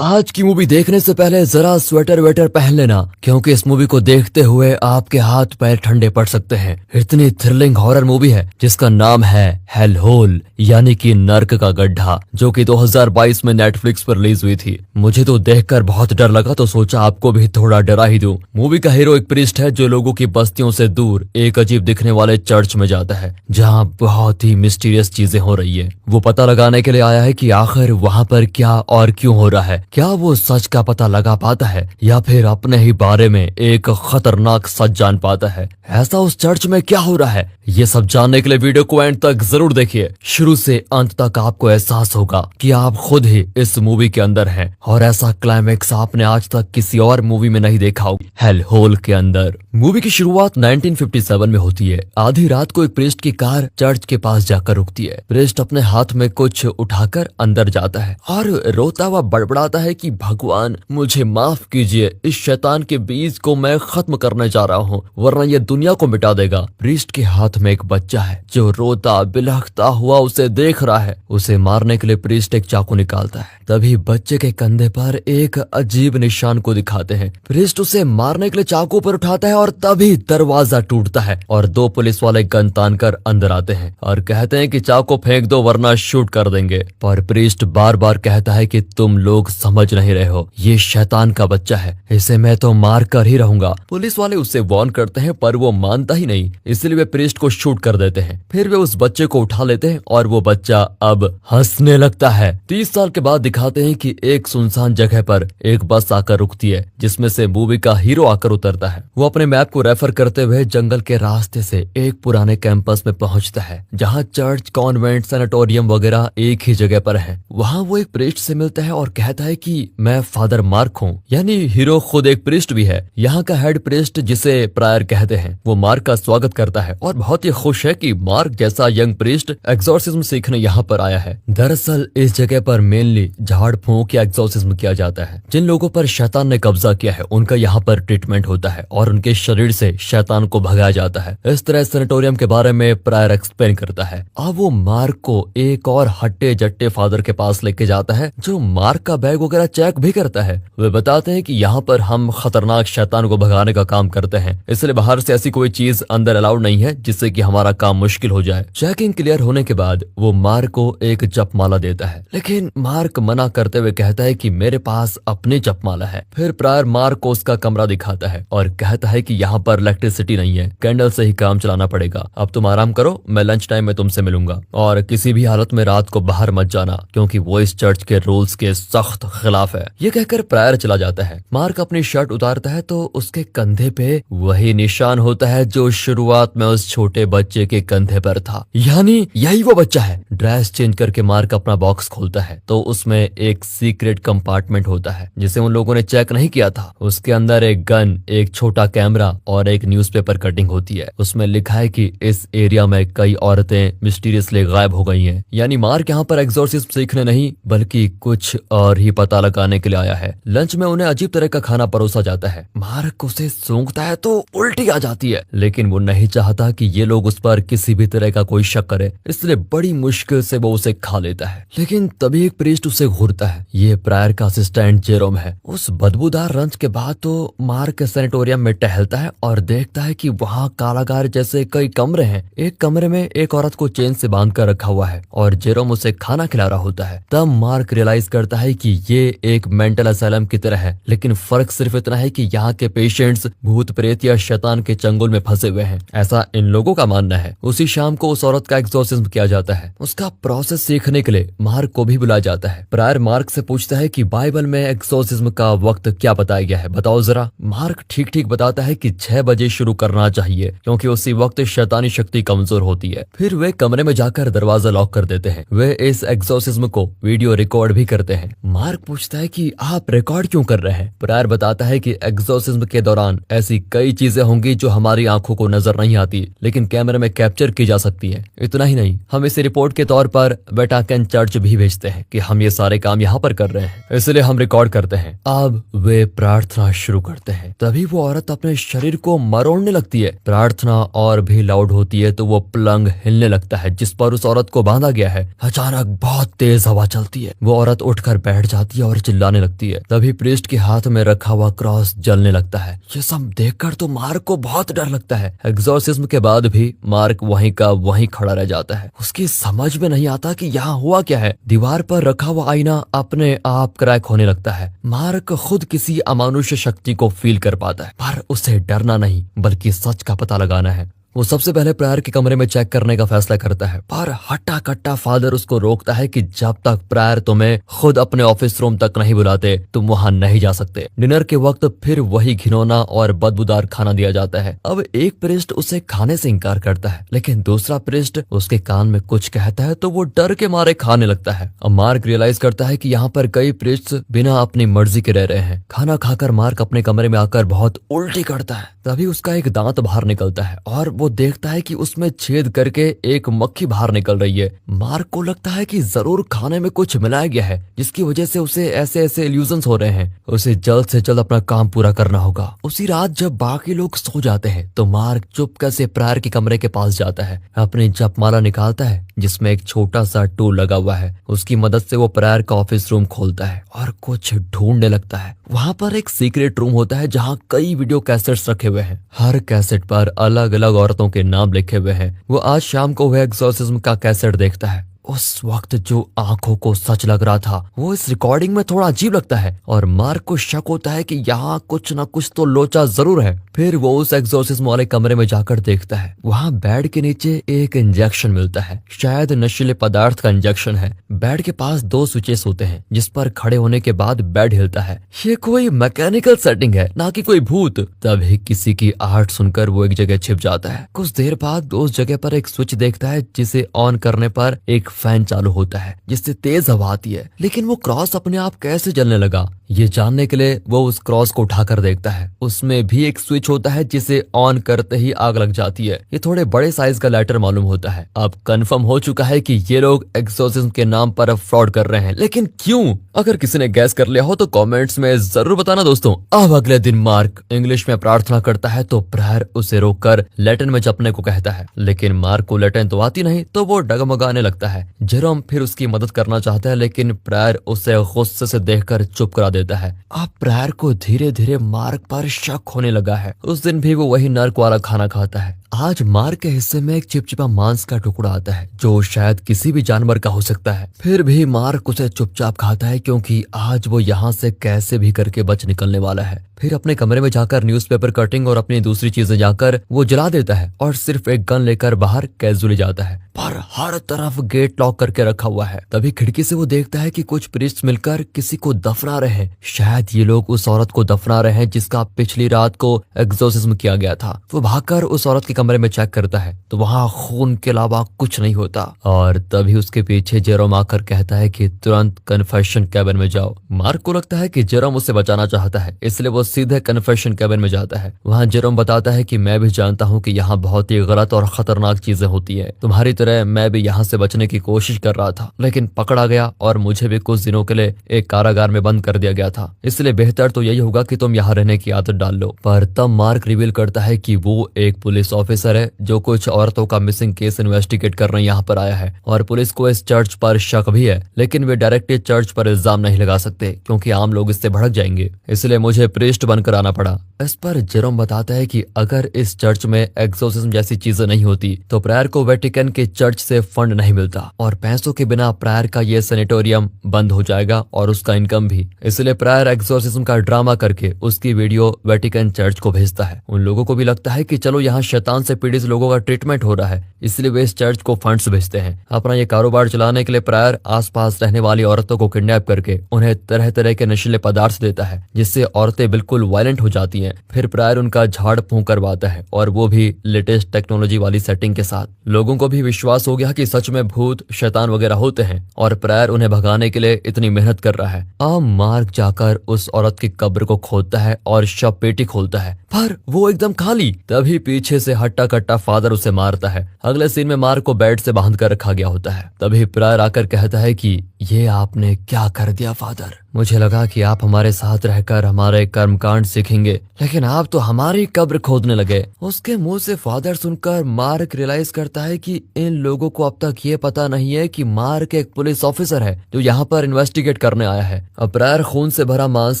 आज की मूवी देखने से पहले जरा स्वेटर वेटर पहन लेना, क्योंकि इस मूवी को देखते हुए आपके हाथ पैर ठंडे पड़ सकते हैं। इतनी थ्रिलिंग हॉरर मूवी है जिसका नाम है हेल होल, यानी कि नर्क का गड्ढा, जो कि 2022 में नेटफ्लिक्स पर रिलीज हुई थी। मुझे तो देखकर बहुत डर लगा, तो सोचा आपको भी थोड़ा डरा ही दूं। मूवी का हीरो एक प्रीस्ट है जो लोगों की बस्तियों से दूर एक अजीब दिखने वाले चर्च में जाता है, जहां बहुत ही मिस्टीरियस चीजें हो रही है। वो पता लगाने के लिए आया है कि आखिर वहां पर क्या और क्यों हो रहा है। क्या वो सच का पता लगा पाता है या फिर अपने ही बारे में एक खतरनाक सच जान पाता है। ऐसा उस चर्च में क्या हो रहा है, ये सब जानने के लिए वीडियो को एंड तक जरूर देखिए। शुरू से अंत तक आपको एहसास होगा कि आप खुद ही इस मूवी के अंदर हैं, और ऐसा क्लाइमेक्स आपने आज तक किसी और मूवी में नहीं देखा होगा। हेल होल के अंदर मूवी की शुरुआत 1957 में होती है। आधी रात को एक प्रीस्ट की कार चर्च के पास जाकर रुकती है। प्रीस्ट अपने हाथ में कुछ उठाकर अंदर जाता है और रोता हुआ बड़बड़ाता है कि भगवान मुझे माफ कीजिए, इस शैतान के बीज को मैं खत्म करने जा रहा हूँ, वरना ये दुनिया को मिटा देगा। प्रीस्ट के हाथ में एक बच्चा है जो रोता बिलखता हुआ उसे देख रहा है। उसे मारने के लिए प्रीस्ट एक चाकू निकालता है। तभी बच्चे के कंधे पर एक अजीब निशान को दिखाते हैं। प्रीस्ट उसे मारने के लिए चाकू पर उठाता है और तभी दरवाजा टूटता है और दो पुलिस वाले गन तानकर अंदर आते हैं और कहते हैं कि चाकू फेंक दो वरना शूट कर देंगे। पर प्रीस्ट बार बार कहता है कि तुम लोग समझ नहीं रहे हो, ये शैतान का बच्चा है, इसे मैं तो मार कर ही रहूंगा। पुलिस वाले उसे वार्न करते हैं पर वो मानता ही नहीं, इसलिए वे प्रीस्ट को शूट कर देते हैं। फिर वे उस बच्चे को उठा लेते हैं और वो बच्चा अब हंसने लगता है। 30 साल के बाद दिखाते हैं कि एक सुनसान जगह पर एक बस आकर रुकती है, जिसमें से मूवी का हीरो आकर उतरता है। वो अपने मैप को रेफर करते हुए जंगल के रास्ते से एक पुराने कैंपस में पहुंचता है, जहां चर्च, कॉन्वेंट, सैनिटोरियम वगैरह एक ही जगह पर है। वहां वो एक प्रीस्ट से मिलता है और कहता है कि मैं फादर मार्क हूँ, यानी हीरो खुद एक प्रीस्ट भी है। यहाँ का हेड प्रीस्ट, जिसे प्रायर कहते हैं, वो मार्क का स्वागत करता है और बहुत ही खुश है कि मार्क जैसा यंग प्रीस्ट एक्सोर्सिज्म सीखने यहाँ पर आया है। दरअसल इस जगह पर मेनली झाड़ फूंक या एक्सोर्सिज्म किया जाता है। जिन लोगों पर शैतान ने कब्जा किया है उनका यहाँ पर ट्रीटमेंट होता है और उनके शरीर से शैतान को भगाया जाता है। इस तरह सैनिटोरियम के बारे में प्रायर एक्सप्लेन करता है। अब वो मार्क को एक और हट्टे जट्टे फादर के पास लेके जाता है, जो मार्क का बैग वगैरह चेक भी करता है। वे बताते हैं कि यहाँ पर हम खतरनाक शैतान को भगाने का काम करते हैं, इसलिए बाहर से ऐसी कोई चीज अंदर अलाउड नहीं है जिससे कि हमारा काम मुश्किल हो जाए। चेकिंग क्लियर होने के बाद वो मार्क को एक जपमाला देता है, लेकिन मार्क मना करते हुए कहता है कि मेरे पास अपनी जपमाला है। फिर प्रायर मार्क को उसका कमरा दिखाता है और कहता है कि यहाँ पर इलेक्ट्रिसिटी नहीं है, कैंडल से ही काम चलाना पड़ेगा। अब तुम आराम करो, मैं लंच टाइम में तुमसे मिलूंगा, और किसी भी हालत में रात को बाहर मत जाना, क्योंकि वो इस चर्च के रूल्स के सख्त खिलाफ है। ये कहकर प्रायर चला जाता है। मार्क अपनी शर्ट उतारता है तो उसके कंधे पे वही निशान होता है जो शुरुआत में उस छोटे बच्चे के कंधे पर था, यानी यही वो बच्चा है। ड्रेस चेंज करके मार्क अपना बॉक्स खोलता है तो उसमें एक सीक्रेट कंपार्टमेंट होता है जिसे उन लोगों ने चेक नहीं किया था। उसके अंदर एक गन, एक छोटा कैमरा और एक न्यूज़पेपर कटिंग होती है। उसमें लिखा है कि इस एरिया में कई औरतें मिस्टीरियसली गायब हो गई हैं। यानी मार्क यहाँ पर एक्सोर्सिज्म सीखने नहीं बल्कि कुछ और ही पता लगाने के लिए आया है। लंच में उन्हें अजीब तरह का खाना परोसा जाता है। मार्क उसे सूंघता है तो उल्टी आ जाती है, लेकिन वो नहीं चाहता कि ये लोग उस पर किसी भी तरह का कोई शक करे, इसलिए बड़ी मुश्किल से वो उसे खा लेता है। लेकिन तभी एक प्रीस्ट उसे घूरता है। ये प्रायर का असिस्टेंट जेरोम है। उस बदबूदार लंच के बाद तो मार्क सैनिटोरियम में टहलता है और देखता है कि वहाँ कारागार जैसे कई कमरे हैं। एक कमरे में एक औरत को चेन से बांध कर रखा हुआ है और जेरोम उसे खाना खिला रहा होता है। तब मार्क रियलाइज करता है कि ये एक मेंटल असाइलम की तरह है, लेकिन फर्क सिर्फ इतना है कि यहाँ के पेशेंट्स भूत प्रेत या शैतान के चंगुल में फंसे हुए हैं, ऐसा इन लोगों का मानना है। उसी शाम को उस औरत का एक्सोर्सिज्म किया जाता है। उसका प्रोसेस सीखने के लिए मार्क को भी बुलाया जाता है। प्रायर मार्क से पूछता है कि बाइबल में एक्सोर्सिज्म का वक्त क्या बताया गया है, बताओ जरा। मार्क ठीक ठीक बताता है कि 6 बजे शुरू करना चाहिए, क्योंकि उसी वक्त शैतानी शक्ति कमजोर होती है। फिर वे कमरे में जाकर दरवाजा लॉक कर देते हैं। वे इस एक्सोर्सिज्म को वीडियो रिकॉर्ड भी करते हैं। मार्क पूछता है कि आप रिकॉर्ड क्यों कर रहे हैं। प्रायर बताता है कि एक्सोर्सिज्म के दौरान ऐसी कई चीजें होंगी जो हमारी आंखों को नजर नहीं आती, लेकिन कैमरे में कैप्चर की जा सकती है। इतना ही नहीं, हम इसे रिपोर्ट के तौर पर वेटिकन चर्च भी भेजते हैं कि हम ये सारे काम यहाँ पर कर रहे हैं, इसलिए हम रिकॉर्ड करते हैं। अब वे प्रार्थना शुरू करते हैं। तभी वो औरत अपने शरीर को मरोड़ने लगती है। प्रार्थना और भी लाउड होती है तो वो पलंग हिलने लगता है जिस पर उस औरत को बांधा गया है। अचानक बहुत तेज हवा चलती है, वो औरत उठकर बैठ जाती है और चिल्लाने लगती है। तभी प्रीस्ट के हाथ में रखा हुआ क्रॉस जलने लगता है। ये सब देखकर तो मार्क को बहुत डर लगता है। एग्जॉर्सिज्म के बाद भी मार्क वहीं का वहीं खड़ा रह जाता है। उसकी समझ में नहीं आता कि यहाँ हुआ क्या है। दीवार पर रखा हुआ आईना अपने आप क्रैक होने लगता है। मार्क खुद किसी अमानुष्य शक्ति को फील कर पाता है, पर उसे डरना नहीं बल्कि सच का पता लगाना है। वो सबसे पहले प्रायर के कमरे में चेक करने का फैसला करता है, पर हट्टा कट्टा फादर उसको रोकता है कि जब तक प्रायर तुम्हें खुद अपने ऑफिस रूम तक नहीं बुलाते तुम वहां नहीं जा सकते। डिनर के वक्त फिर वही घिनौना और बदबूदार खाना दिया जाता है। अब एक प्रीस्ट उसे खाने से इनकार करता है, लेकिन दूसरा प्रीस्ट उसके कान में कुछ कहता है तो वो डर के मारे खाने लगता है। अब मार्क रियलाइज करता है कि यहाँ पर कई प्रीस्ट बिना अपनी मर्जी के रह रहे हैं। खाना खाकर मार्क अपने कमरे में आकर बहुत उल्टी करता है। तभी उसका एक दांत बाहर निकलता है और वो देखता है कि उसमें छेद करके एक मक्खी बाहर निकल रही है। मार्क को लगता है कि जरूर खाने में कुछ मिलाया गया है जिसकी वजह से उसे ऐसे ऐसे इल्यूजन्स हो रहे हैं। उसे जल्द से जल्द अपना काम पूरा करना होगा। उसी रात जब बाकी लोग सो जाते हैं तो मार्क चुपके से प्रायर के कमरे के पास जाता है, अपनी जपमाला निकालता है जिसमें एक छोटा सा टूल लगा हुआ है। उसकी मदद से वो प्रायर का ऑफिस रूम खोलता है और कुछ ढूंढने लगता है। वहाँ पर एक सीक्रेट रूम होता है जहाँ कई वीडियो कैसेट्स रखे हुए हैं। हर कैसेट पर अलग अलग औरतों के नाम लिखे हुए हैं। वो आज शाम को वह एग्जॉर्सिज्म का कैसेट देखता है। उस वक्त जो आंखों को सच लग रहा था वो इस रिकॉर्डिंग में थोड़ा अजीब लगता है और मार्क को शक होता है कि यहाँ कुछ न कुछ तो लोचा जरूर है। फिर वो उस एग्जॉर्सिज्म वाले कमरे में जाकर देखता है। वहाँ बेड के नीचे एक इंजेक्शन मिलता है, शायद नशीले पदार्थ का इंजेक्शन है। बेड के पास 2 स्विचेस होते हैं जिस पर खड़े होने के बाद बेड हिलता है। ये कोई मैकेनिकल सेटिंग है, ना कि कोई भूत। तभी किसी की आहट सुनकर वो एक जगह छिप जाता है। कुछ देर बाद उस जगह पर एक स्विच देखता है जिसे ऑन करने पर एक फैन चालू होता है जिससे तेज हवा आती है। लेकिन वो क्रॉस अपने आप कैसे जलने लगा ये जानने के लिए वो उस क्रॉस को उठाकर देखता है। उसमें भी एक स्विच होता है जिसे ऑन करते ही आग लग जाती है। ये थोड़े बड़े साइज का लाइटर मालूम होता है। अब कंफर्म हो चुका है कि ये लोग एग्जॉर्सिज्म के नाम पर फ्रॉड कर रहे हैं, लेकिन क्यों? अगर किसी ने गैस कर लिया हो तो कमेंट्स में जरूर बताना दोस्तों। अब अगले दिन मार्क इंग्लिश में प्रार्थना करता है तो प्रायर उसे रोककर लैटिन में जपने को कहता है, लेकिन मार्क को लैटिन तो आती नहीं तो वो डगमगाने लगता है। जेरोम फिर उसकी मदद करना चाहता है, लेकिन प्रायर उसे गुस्से से देखकर चुप करा देता है। अब प्रायर को धीरे धीरे मार्क पर शक होने लगा है। उस दिन भी वो वही नर्क वाला खाना खाता है। आज मार्क के हिस्से में एक चिपचिपा मांस का टुकड़ा आता है जो शायद किसी भी जानवर का हो सकता है। फिर भी मार्क उसे चुपचाप खाता है क्योंकि आज वो यहाँ से कैसे भी करके बच निकलने वाला है। फिर अपने कमरे में जाकर न्यूज़पेपर कटिंग और अपनी दूसरी चीजें जाकर वो जला देता है और सिर्फ एक गन लेकर बाहर कैजुअली जाता है, पर हर तरफ गेट लॉक करके रखा हुआ है। तभी खिड़की से वो देखता है कि कुछ प्रीस्ट मिलकर किसी को दफना रहे हैं। शायद ये लोग उस औरत को दफना रहे हैं जिसका पिछली रात को एग्जॉर्सिज्म किया गया था। वो भागकर उस औरत के कमरे में चेक करता है तो वहाँ खून के अलावा कुछ नहीं होता। और तभी उसके पीछे जेरोम आकर कहता है कि तुरंत कन्फेशन कैबिन में जाओ। मार्क को लगता है कि जेरोम उसे बचाना चाहता है, इसलिए वो सीधे कन्फेशन कैबिन में जाता है। वहाँ जेरोम बताता है कि मैं भी जानता हूँ कि यहाँ बहुत ही गलत और खतरनाक चीजें होती है। तुम्हारी तरह मैं भी यहाँ से बचने की कोशिश कर रहा था, लेकिन पकड़ा गया और मुझे भी कुछ दिनों के लिए एक कारागार में बंद कर दिया गया था। इसलिए बेहतर तो यही होगा कि तुम यहाँ रहने की आदत डाल लो। पर तब मार्क रिवील करता है कि वो एक पुलिस ऑफिसर है जो कुछ औरतों का मिसिंग केस इन्वेस्टिगेट करने यहाँ पर आया है। और पुलिस को इस चर्च पर शक भी है, लेकिन वे डायरेक्ट चर्च पर इल्जाम नहीं लगा सकते क्योंकि आम लोग इससे भड़क जाएंगे। इसलिए मुझे प्रीस्ट बनकर आना पड़ा। इस पर जेरोम बताता है कि अगर इस चर्च में एग्जॉर्सिज्म जैसी चीजें नहीं होती तो प्रायर को वेटिकन के चर्च से फंड नहीं मिलता और पैसों के बिना प्रायर का ये सैनिटोरियम बंद हो जाएगा और उसका इनकम भी। इसलिए प्रायर एग्जॉर्सिज्म का ड्रामा करके उसकी वीडियो वेटिकन चर्च को भेजता है। उन लोगों को भी लगता है कि चलो यहाँ शैतान से पीड़ित लोगों का ट्रीटमेंट हो रहा है, इसलिए वे इस चर्च को फंड्स भेजते हैं। अपना ये कारोबार चलाने के लिए प्रायर आसपास रहने वाली औरतों को किडनैप करके उन्हें तरह तरह के नशीले पदार्थ देता है जिससे औरतें बिल्कुल वायलेंट हो जाती हैं। फिर प्रायर उनका झाड़ फूंक करवाता है और वो भी लेटेस्ट टेक्नोलॉजी वाली सेटिंग के साथ। लोगों को भी विश्वास हो गया कि सच में भूत शैतान वगैरह होते हैं और प्रायर उन्हें भगाने के लिए इतनी मेहनत कर रहा है। अब मार्क जाकर उस औरत की कब्र को खोदता है और शव पेटी खोलता है, पर वो एकदम खाली। तभी पीछे से हट्टा कट्टा फादर उसे मारता है। अगले सीन में मार्क को बेड से बांध कर रखा गया होता है। तभी प्रायर आकर कहता है कि ये आपने क्या कर दिया फादर? मुझे लगा कि आप हमारे साथ रहकर हमारे कर्मकांड सीखेंगे, लेकिन आप तो हमारी कब्र खोदने लगे। उसके मुंह से फादर सुनकर मार्क रियलाइज करता है कि इन लोगों को अब तक ये पता नहीं है कि मार्क एक पुलिस ऑफिसर है जो यहाँ पर इन्वेस्टिगेट करने आया है। अप्रैर खून से भरा मांस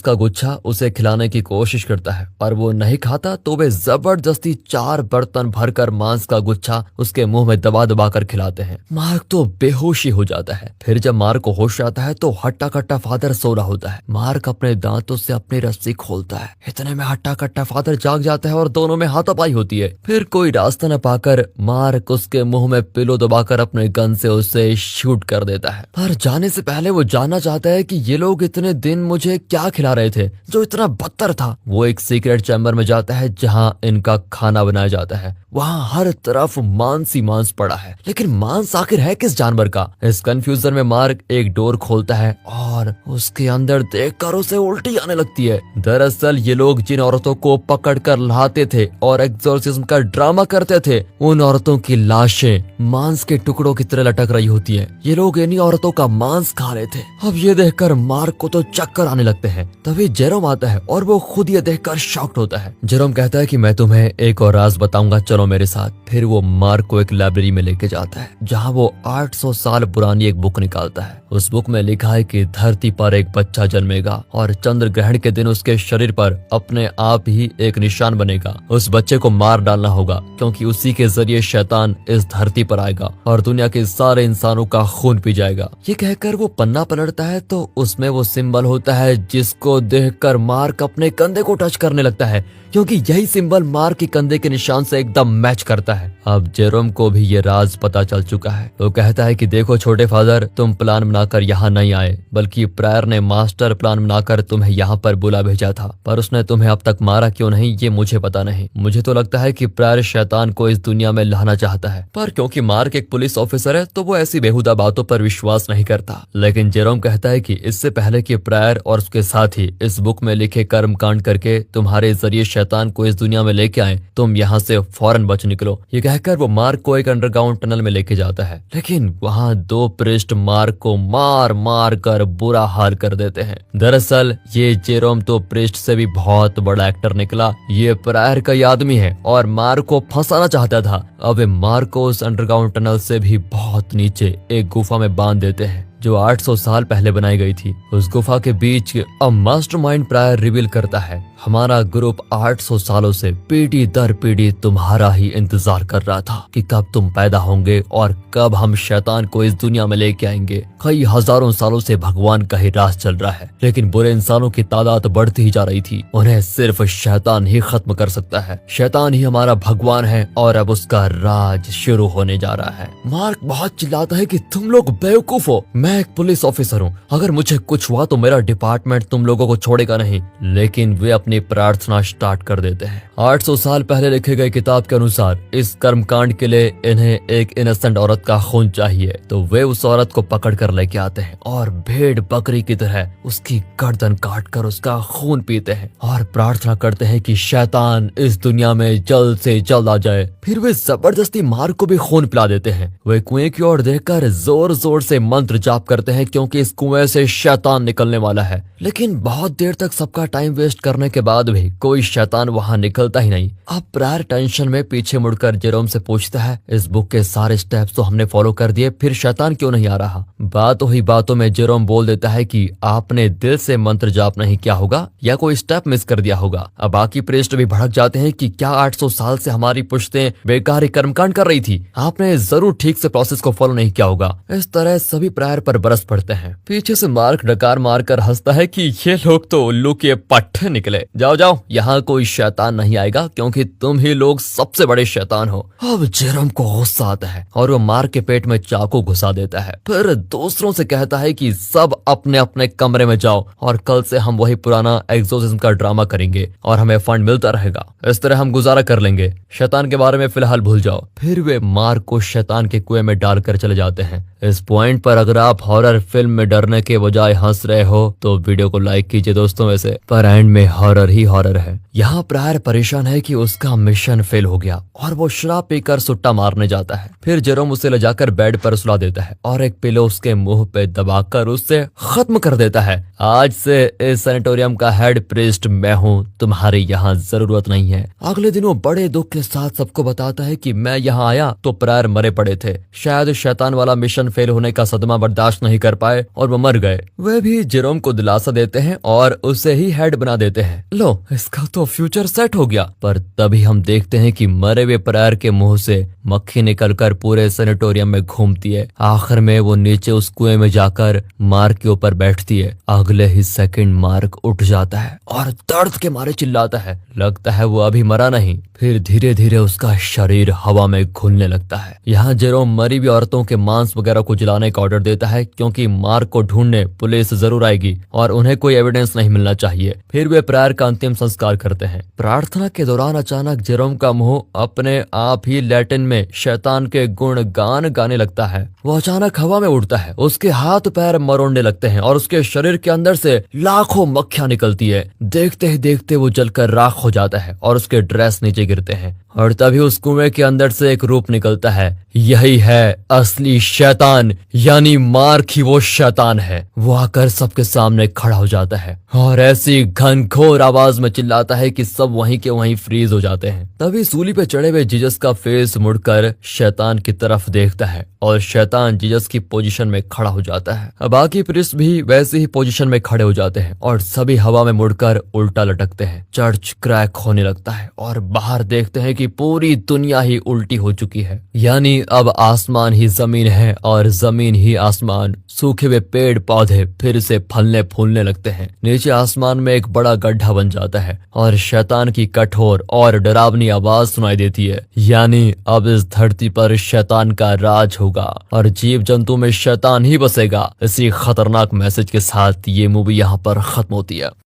का गुच्छा उसे खिलाने की कोशिश करता है, पर वो नहीं खाता तो वे जबरदस्ती 4 बर्तन भरकर मांस का गुच्छा उसके मुंह में दबा दबा कर खिलाते हैं। मार्क तो बेहोशी हो जाता है। फिर जब मार्क को होश आता है तो हट्टा कट्टा फादर सो रहा होता है। मार्क अपने दांतों से अपनी रस्सी खोलता है। इतने में हट्टा कट्टा फादर जाग जाता है और दोनों में हाथापाई होती है। फिर कोई रास्ता न पाकर मार्क उसके मुंह में पिलो दबाकर अपने गन से उसे शूट कर देता है। पर जाने से पहले वो जानना चाहता है कि ये लोग इतने दिन मुझे क्या खिला रहे थे जो इतना बदतर था। वो एक सीक्रेट चैम्बर में जाता है जहाँ इनका खाना बनाया जाता है। वहाँ हर तरफ मांस ही मांस पड़ा है, लेकिन मांस आखिर है किस जानवर का? इस कंफ्यूजन में मार्क एक डोर खोलता है और उसके अंदर देखकर उसे उल्टी आने लगती है। दरअसल ये लोग जिन औरतों को पकड़कर लाते थे और एक्सोर्सिज्म का ड्रामा करते थे, उन औरतों की लाशें मांस के टुकड़ों की तरह लटक रही होती है। ये लोग इन्हीं औरतों का मांस खा रहे थे। अब ये देखकर मार्क को तो चक्कर आने लगते हैं। तभी जेरोम आता है और वो खुद ये देखकर शॉक्ड होता है। जेरोम कहता है कि मैं तुम्हें एक और राज बताऊंगा, चलो मेरे साथ। फिर वो मार्क को एक लाइब्रेरी में लेके जाता है जहाँ वो 800 साल पुरानी एक बुक निकालता है। उस बुक में लिखा है कि धरती पर एक बच्चा जन्मेगा और चंद्र ग्रहण के दिन उसके शरीर पर अपने आप ही एक निशान बनेगा। उस बच्चे को मार डालना होगा क्योंकि उसी के जरिए शैतान इस धरती पर आएगा और दुनिया के सारे इंसानों का खून पी जाएगा। ये कहकर वो पन्ना पलटता है तो उसमें वो सिंबल होता है जिसको देखकर मार्क अपने कंधे को टच करने लगता है, क्योंकि यही सिंबल मार्क के कंधे के निशान से एकदम मैच करता है। अब जेरोम को भी ये राज पता चल चुका है। वो कहता है कि देखो छोटे फादर, तुम प्लान बनाकर यहाँ नहीं आए, बल्कि प्रायर ने मास्टर प्लान बनाकर तुम्हें यहाँ पर बुला भेजा था। पर उसने तुम्हें अब तक मारा क्यों नहीं ये मुझे पता नहीं। मुझे तो लगता है कि प्रायर शैतान को इस दुनिया में लाना चाहता है, पर क्योंकि मार्क एक पुलिस ऑफिसर है तो वो ऐसी बेहुदा बातों पर विश्वास नहीं करता। लेकिन जेरोम कहता है कि इससे पहले कि प्रायर और उसके साथी इस बुक में लिखे कर्म कांड करके तुम्हारे जरिए शैतान को इस दुनिया में लेके आए, तुम यहाँ से फौरन बच निकलो। ये कहकर वो मार्क को एक अंडरग्राउंड टनल में लेके जाता है, लेकिन वहाँ 2 प्रिस्ट मार्क को मार मार कर बुरा हाल कर देते हैं। दरअसल ये जेरोम तो प्रिस्ट से भी बहुत बड़ा एक्टर निकला। ये प्रायर का ही आदमी है और मार्क को फंसाना चाहता था। अब वे मार्क को उस अंडरग्राउंड टनल से भी बहुत नीचे एक गुफा में बांध देते हैं जो 800 साल पहले बनाई गई थी। उस गुफा के बीच अब मास्टरमाइंड प्रायर रिवील करता है, हमारा ग्रुप 800 सालों से पीढ़ी दर पीढ़ी तुम्हारा ही इंतजार कर रहा था कि कब तुम पैदा होंगे और कब हम शैतान को इस दुनिया में लेके आएंगे। कई हजारों सालों से भगवान का ही राज चल रहा है, लेकिन बुरे इंसानों की तादाद बढ़ती ही जा रही थी। उन्हें सिर्फ शैतान ही खत्म कर सकता है। शैतान ही हमारा भगवान है और अब उसका राज शुरू होने जा रहा है। मार्क बहुत चिल्लाता है कि तुम लोग बेवकूफ हो, मैं एक पुलिस ऑफिसर हूँ, अगर मुझे कुछ हुआ तो मेरा डिपार्टमेंट तुम लोगों को छोड़ेगा नहीं। लेकिन वे अपनी प्रार्थना स्टार्ट कर देते हैं। 800 साल पहले लिखे गए किताब के अनुसार इस कर्मकांड के लिए इन्हें एक इनोसेंट औरत का खून चाहिए, तो वे उस औरत को पकड़ कर लेके आते हैं और भेड़ बकरी की तरह उसकी गर्दन काट कर उसका खून पीते हैं और प्रार्थना करते हैं कि शैतान इस दुनिया में जल्द से जल्द आ जाए। फिर वे जबरदस्ती मार्क को भी खून पिला देते हैं। वे कुएं की ओर देखकर जोर जोर से मंत्र जाप करते हैं क्योंकि इस कुएं से शैतान निकलने वाला है। लेकिन बहुत देर तक सबका टाइम वेस्ट करने के बाद भी कोई शैतान वहां निकलता ही नहीं। अब प्रायर टेंशन में पीछे मुड़कर जेरोम से पूछता है, इस बुक के सारे स्टेप्स तो हमने फॉलो कर दिए, फिर शैतान क्यों नहीं आ रहा? बातों ही बातों में जेरोम बोल देता है कि आपने दिल से मंत्र जाप नहीं किया होगा या कोई स्टेप मिस कर दिया होगा। अब बाकी प्रेस्ट भी भड़क जाते हैं कि क्या 800 साल से हमारी पुश्तें बेकार कर्मकांड कर रही थी, आपने जरूर ठीक से प्रोसेस को फॉलो नहीं किया होगा। इस तरह सभी प्रायर पर बरस पड़ते हैं। पीछे से मार्क डकार मारकर हंसता है कि ये लोग तो उल्लू के पट्टे निकले। जाओ जाओ, यहाँ कोई शैतान नहीं आएगा क्योंकि तुम ही लोग सबसे बड़े शैतान हो। अब जेरोम को गुस्सा आता है और वो मार्क के पेट में चाकू घुसा देता है। फिर दूसरों से कहता है कि सब अपने अपने कमरे में जाओ और कल से हम वही पुराना एक्सोर्सिज्म का ड्रामा करेंगे और हमें फंड मिलता रहेगा। इस तरह हम गुजारा कर लेंगे। शैतान के बारे में फिलहाल भूल जाओ। फिर वे मार्क को शैतान के कुएं में डालकर चले जाते हैं। इस पॉइंट पर अगर आप आप हॉरर फिल्म में डरने के बजाय हंस रहे हो तो वीडियो को लाइक कीजिए दोस्तों। वैसे पर एंड में हॉरर ही हॉरर है। यहाँ प्रायर परेशान है कि उसका मिशन फेल हो गया और वो शराब पीकर सुट्टा मारने जाता है। फिर जेरोम उसे ले जाकर बेड पर सुला देता है और एक पिलो उसके मुंह पे दबाकर उससे खत्म कर देता है। आज से इस सैनिटोरियम का हेड प्रीस्ट मैं हूँ, तुम्हारी यहाँ जरूरत नहीं है। अगले दिन वो बड़े दुख के साथ सबको बताता है कि मैं यहाँ आया तो प्रायर मरे पड़े थे, शायद शैतान वाला मिशन फेल होने का सदमा बर्दाश्त नहीं कर पाए और वो मर गए। वे भी जेरोम को दिलासा देते हैं और उसे ही हेड बना देते हैं। लो, इसका तो फ्यूचर सेट हो गया। पर तभी हम देखते हैं कि मरे हुए प्रायर के मुंह से मक्खी निकलकर पूरे सैनिटोरियम में घूमती है। आखिर में वो नीचे उस कुएं में जाकर मार्क के ऊपर बैठती है। अगले ही सेकंड मार्क उठ जाता है और दर्द के मारे चिल्लाता है। लगता है वो अभी मरा नहीं। फिर धीरे धीरे उसका शरीर हवा में घुलने लगता है। यहाँ जेरोम मरी हुई औरतों के मांस वगैरह को जलाने का ऑर्डर देता है क्योंकि मार्क को ढूंढने पुलिस जरूर आएगी और उन्हें कोई एविडेंस नहीं मिलना चाहिए। फिर वे प्रायर का अंतिम संस्कार करते हैं। प्रार्थना के दौरान अचानक जेरोम का मुंह अपने आप ही लैटिन में शैतान के गुण गान गाने लगता है। वो अचानक हवा में उड़ता है, उसके हाथ पैर मरोड़ने लगते हैं और उसके शरीर के अंदर से लाखों मक्खियां निकलती है। देखते ही देखते वो जलकर राख हो जाता है और उसके ड्रेस नीचे गिरते हैं और तभी उस कुएं के अंदर से एक रूप निकलता है। यही है असली शैतान, यानी मार्क ही वो शैतान है। वो आकर सबके सामने खड़ा हो जाता है और ऐसी घनघोर आवाज में चिल्लाता है कि सब वहीं के वहीं फ्रीज हो जाते हैं। तभी सूली पे चढ़े हुए जीसस का फेस मुड़कर शैतान की तरफ देखता है और शैतान जीसस की पोजीशन में खड़ा हो जाता है। बाकी प्रीस्ट भी वैसे ही पोजीशन में खड़े हो जाते हैं और सभी हवा में मुड़कर उल्टा लटकते हैं। चर्च क्रैक होने लगता है और बाहर देखते हैं कि पूरी दुनिया ही उल्टी हो चुकी है। यानी अब आसमान ही जमीन है और जमीन ही आसमान। सूखे हुए पेड़ पौधे फिर से फलने फूलने लगते हैं। नीचे आसमान में एक बड़ा गड्ढा बन जाता है और शैतान की कठोर और डरावनी आवाज सुनाई देती है। यानी अब इस धरती पर शैतान का राज होगा और जीव जंतु में शैतान ही बसेगा। इसी खतरनाक मैसेज के साथ ये मूवी यहाँ पर खत्म होती है।